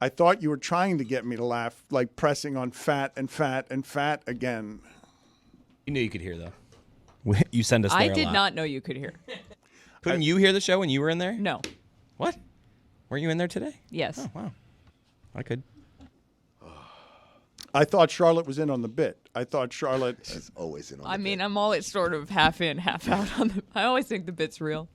I thought you were trying to get me to laugh, like pressing on fat and fat and fat again. You knew you could hear, though. You send us there I a did lot. not know you could hear. Couldn't you hear the show when you were in there? No. What? Weren't you in there today? Yes. Oh, wow. I could. I thought Charlotte was in on the bit. I thought Charlotte... She's always in on I the mean, bit. I'm always sort of half in, half out on the. I always think the bit's real.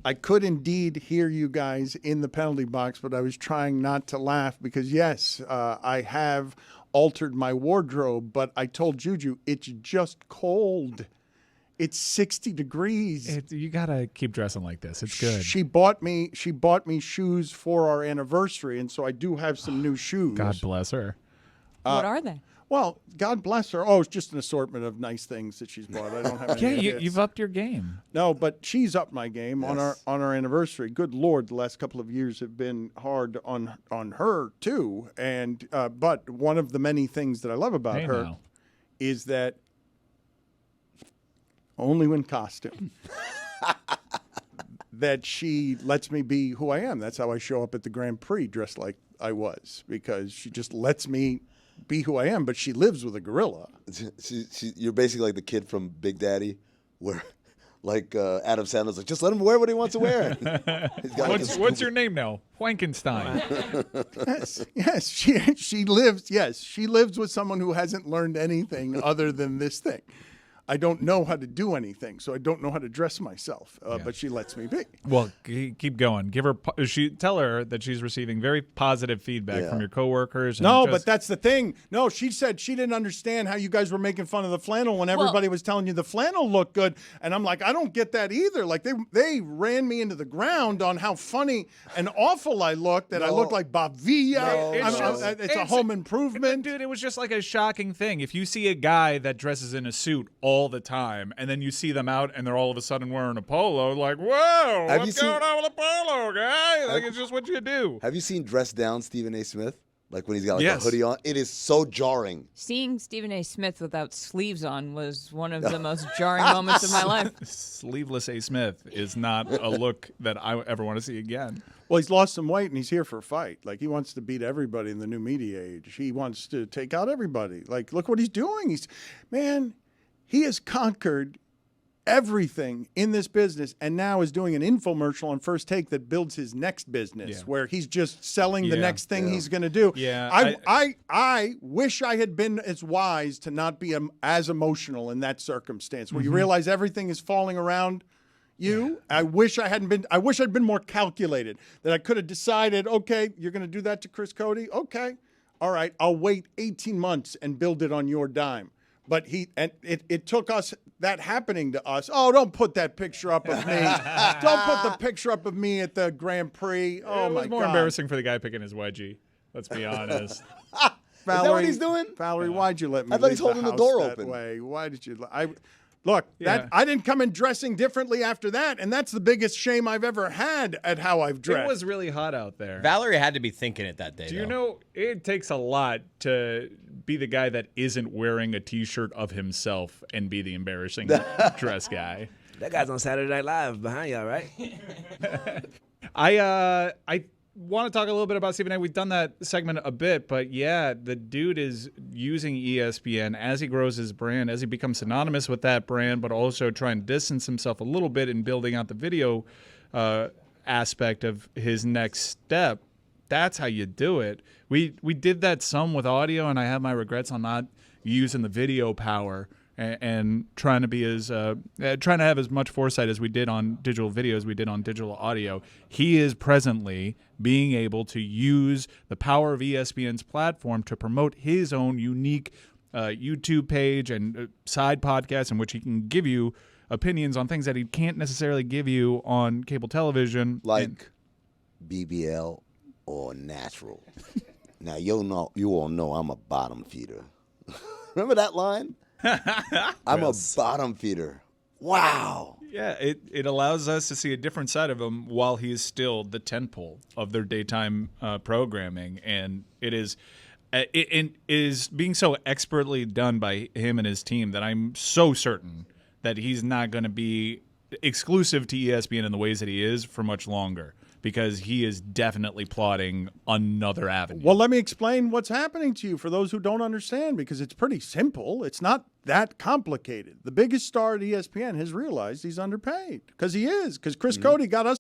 I could indeed hear you guys in the penalty box, but I was trying not to laugh because, yes, I have altered my wardrobe, but I told Juju it's just cold. It's 60 degrees. You gotta keep dressing like this. It's good. She bought me shoes for our anniversary, and so I do have some new shoes. God bless her. What are they? Well, God bless her. Oh, it's just an assortment of nice things that she's bought. I don't have any Yeah, ideas. you've upped your game. No, but she's upped my game Yes. on our anniversary. Good Lord, the last couple of years have been hard on her too. And but one of the many things that I love about Hey, her now. is that only when costume that she lets me be who I am. That's how I show up at the Grand Prix dressed like I was, because she just lets me be who I am. But she lives with a gorilla. You're basically like the kid from Big Daddy, where like Adam Sandler's like, just let him wear what he wants to wear. He's got, like, What's your name now? Frankenstein. Yes, she lives. Yes, she lives with someone who hasn't learned anything other than this thing. I don't know how to do anything, so I don't know how to dress myself. But she lets me be. Well, keep going. Give her. Tell her that she's receiving very positive feedback from your coworkers. And No, just- but that's the thing. No, she said she didn't understand how you guys were making fun of the flannel when everybody was telling you the flannel looked good, and I'm like, I don't get that either. Like they ran me into the ground on how funny and awful I looked. That I looked like Bob Villa. It's a home improvement. Dude, it was just like a shocking thing. If you see a guy that dresses in a suit all the time, and then you see them out and they're all of a sudden wearing a polo, like, whoa, what's going on with a polo, guy? Like, it's just what you do. Have you seen Dress Down Stephen A. Smith? Like when he's got like Yes. a hoodie on? It is so jarring. Seeing Stephen A. Smith without sleeves on was one of the most jarring moments of my life. Sleeveless A. Smith is not a look that I ever want to see again. Well, he's lost some weight and he's here for a fight. Like, he wants to beat everybody in the new media age. He wants to take out everybody. Like, look what he's doing. He has conquered everything in this business, and now is doing an infomercial on First Take that builds his next business, where he's just selling the next thing he's going to do. Yeah, I wish I had been as wise to not be as emotional in that circumstance, where you realize everything is falling around you. I wish I'd been more calculated, that I could have decided, okay, you're going to do that to Chris Cody. Okay. All right. I'll wait 18 months and build it on your dime. But it took us that happening to us. Oh, don't put that picture up of me. Don't put the picture up of me at the Grand Prix. Oh, it my was more God. embarrassing for the guy picking his wedgie. Let's be honest. Valerie, Is that what he's doing? Valerie, why'd you let me I thought leave he's holding the house door that open. way? Why did you? Look, Yeah. I didn't come in dressing differently after that, and that's the biggest shame I've ever had at how I've dressed. It was really hot out there. Valerie had to be thinking it that day. Do you know it takes a lot to be the guy that isn't wearing a T-shirt of himself and be the embarrassing dress guy? That guy's on Saturday Night Live behind y'all, right? I want to talk a little bit about Stephen A. We've done that segment a bit, but yeah, the dude is using ESPN as he grows his brand, as he becomes synonymous with that brand, but also trying to distance himself a little bit in building out the video aspect of his next step. That's how you do it. We did that some with audio, and I have my regrets on not using the video power and trying to be trying to have as much foresight as we did on digital video as we did on digital audio. He is presently being able to use the power of ESPN's platform to promote his own unique YouTube page and side podcast in which he can give you opinions on things that he can't necessarily give you on cable television. Like BBL or natural. Now, you all know I'm a bottom feeder. Remember that line? I'm a bottom feeder. Wow. Yeah, it allows us to see a different side of him while he is still the tentpole of their daytime programming, and it is being so expertly done by him and his team that I'm so certain that he's not going to be exclusive to ESPN in the ways that he is for much longer. because he is definitely plotting another avenue. Well, let me explain what's happening to you for those who don't understand, because it's pretty simple. It's not that complicated. The biggest star at ESPN has realized he's underpaid, because he is, because Chris Cody got us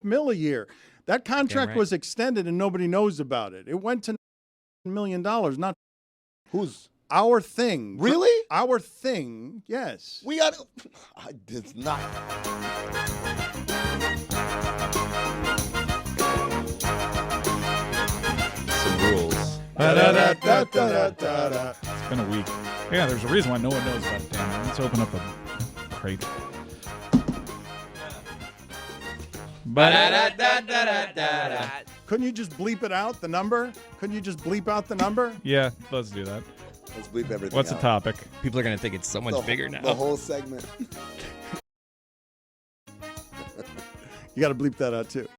$1 million a year. That contract was extended and nobody knows about it. It went to $1 million, not Who's our thing. really? Our thing, yes. We got. It's not. Some rules. It's been a week. Yeah, there's a reason why no one knows about it. Damn, let's open up a crate. Couldn't you just bleep it out, the number? Couldn't you just bleep out the number? Yeah, let's do that. Let's bleep everything. What's the out. topic? People are gonna think it's so much bigger now. The whole segment. You got to bleep that out, too.